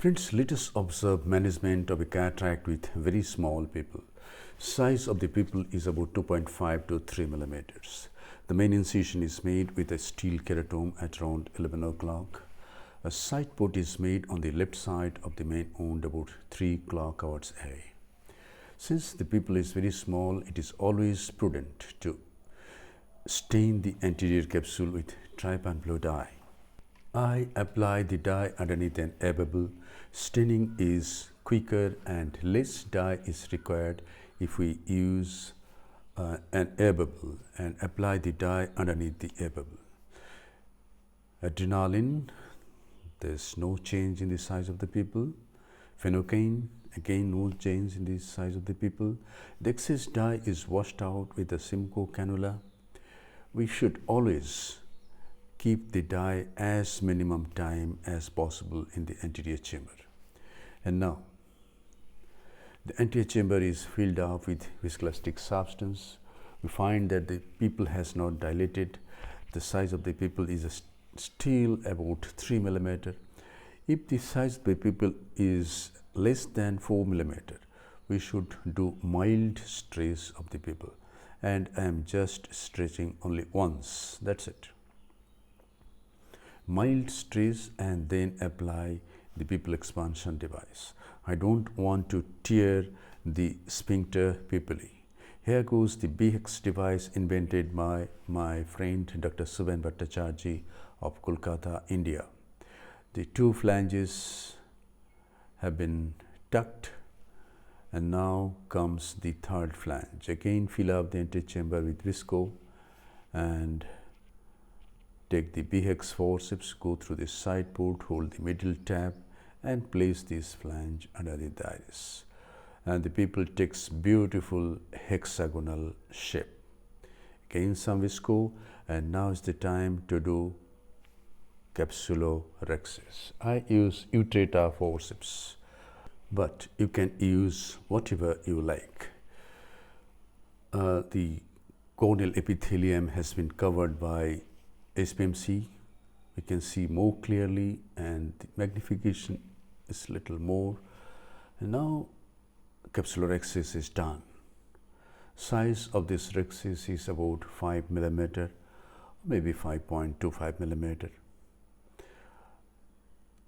Friends, let us observe management of a cataract with very small pupil. Size of the pupil is about 2.5 to 3 millimeters. The main incision is made with a steel keratome at around 11 o'clock. A sight port is made on the left side of the main wound about 3 clock hours A. Since the pupil is very small, it is always prudent to stain the anterior capsule with trypan blue dye. I apply the dye underneath an air bubble. Staining is quicker and less dye is required if we use an air bubble and apply the dye underneath the air bubble. Adrenaline, there's no change in the size of the pupil. Phenocane, again no change in the size of the pupil. The excess dye is washed out with a Simcoe cannula. We should always keep the dye as minimum time as possible in the anterior chamber. And now, the anterior chamber is filled up with viscoelastic substance. We find that the pupil has not dilated. The size of the pupil is still about 3 millimeter. If the size of the pupil is less than 4 millimeter, we should do mild stress of the pupil. And I am just stretching only once, that's it. Mild stress and then apply the pupil expansion device. I don't want to tear the sphincter pupillae. Here goes the B-HEX device invented by my friend Dr. Suben Bhattacharjee of Kolkata, India. The two flanges have been tucked and now comes the third flange. Again fill up the anterior chamber with visco and take the B-HEX forceps, go through the side port, hold the middle tab and place this flange under the iris. And the pupil takes beautiful hexagonal shape. Again some visco, and now is the time to do Capsulorhexis. I use Utrata forceps, but you can use whatever you like. The corneal epithelium has been covered by SPMC. We can see more clearly and the magnification is little more. And now Capsulorhexis is done. Size of this rhexis is about 5 millimeter, maybe 5.25 millimeter.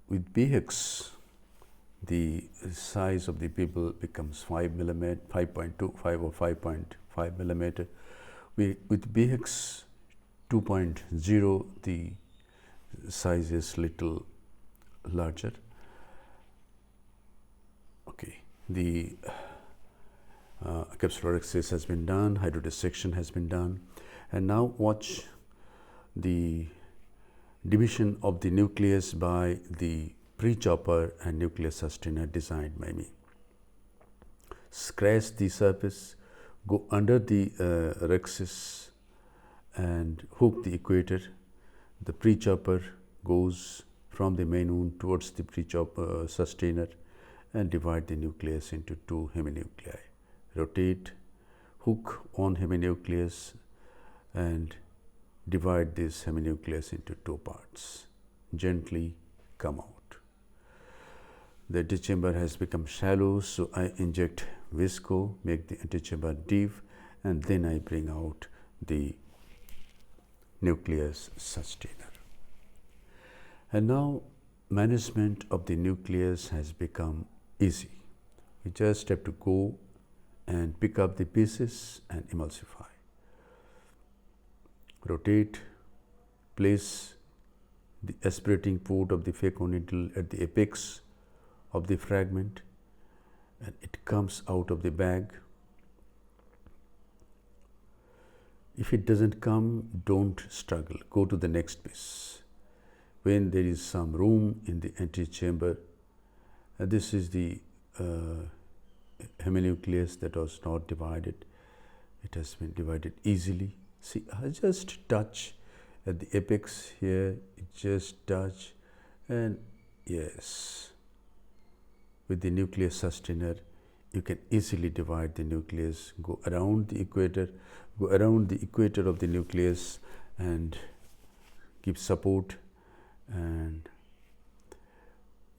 With B-HEX, the size of the pupil becomes 5 millimeter, 5.25 or 5.5 millimeter. With B-HEX 2.0, the size is little larger. Okay, the Capsulorhexis has been done, hydrodissection has been done, and now watch the division of the nucleus by the Prechopper and nucleus sustainer designed by me. Scratch the surface, go under the rhexis and hook the equator. The Prechopper goes from the main wound towards the Prechopper sustainer and divide the nucleus into two heminuclei. Rotate, hook on heminucleus and divide this heminucleus into two parts. Gently come out. The antechamber has become shallow, so I inject visco, make the antechamber deep, and then I bring out the nucleus sustainer. And now management of the nucleus has become easy. We just have to go and pick up the pieces and emulsify. Rotate, place the aspirating port of the phaco needle at the apex of the fragment and it comes out of the bag. If it doesn't come, don't struggle, go to the next piece. When there is some room in the anterior chamber, this is the heminucleus that was not divided. It has been divided easily. See, I just touch at the apex here, just touch, and yes, with the nucleus sustainer, you can easily divide the nucleus, go around the equator of the nucleus and give support and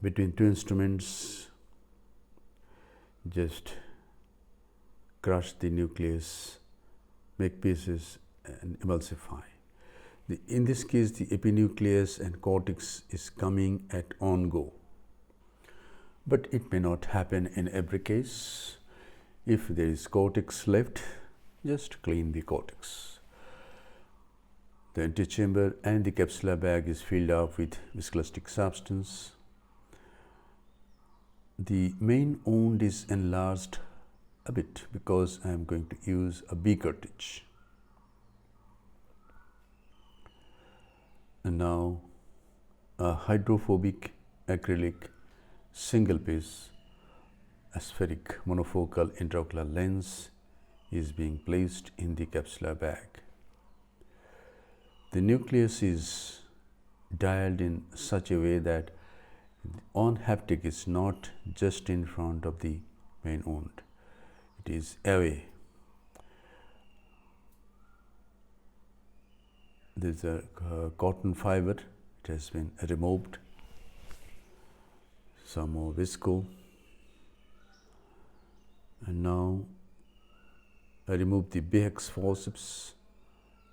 between two instruments, just crush the nucleus, make pieces and emulsify. In this case, the epinucleus and cortex is coming at on-go. But it may not happen in every case. If there is cortex left, just clean the cortex. The antechamber and the capsular bag is filled up with viscoelastic substance. The main wound is enlarged a bit because I am going to use a B cartridge. And now a hydrophobic acrylic single piece aspheric monofocal intraocular lens is being placed in the capsular bag. The nucleus is dialed in such a way that on haptic is not just in front of the main wound, it is away. There is a cotton fiber, it has been removed. Some more visco. And now I remove the B-HEX forceps,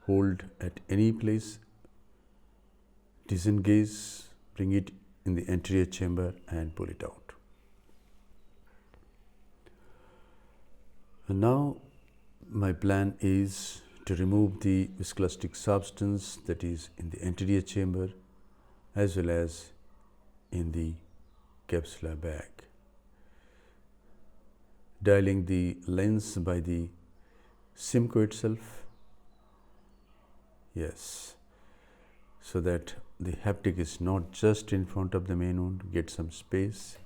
hold at any place, disengage, bring it in the anterior chamber and pull it out. And now my plan is to remove the viscoelastic substance that is in the anterior chamber as well as in the capsular bag. Dialing the lens by the Simcoe itself, yes, so that the haptic is not just in front of the main wound, get some space,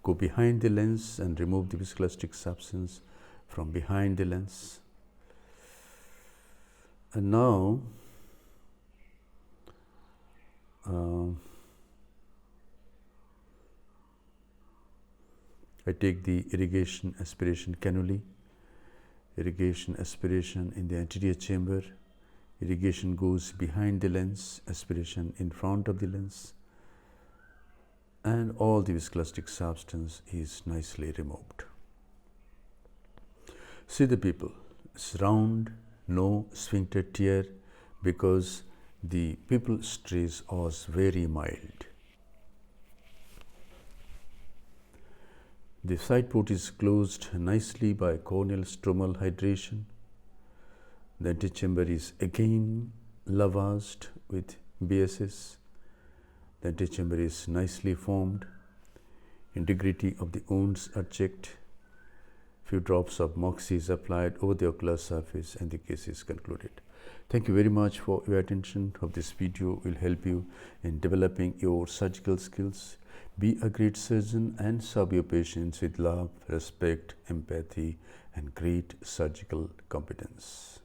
go behind the lens and remove the viscoelastic substance from behind the lens. And now I take the irrigation aspiration cannula, irrigation aspiration in the anterior chamber, irrigation goes behind the lens, aspiration in front of the lens, and all the viscoelastic substance is nicely removed. See the pupil, it's round, no sphincter tear because the pupil stress was very mild. The side port is closed nicely by corneal stromal hydration. The antechamber is again lavaged with BSS. The antechamber is nicely formed. Integrity of the wounds are checked. Few drops of moxie is applied over the ocular surface and the case is concluded. Thank you very much for your attention. Hope this video will help you in developing your surgical skills. Be a great surgeon and serve your patients with love, respect, empathy, and great surgical competence.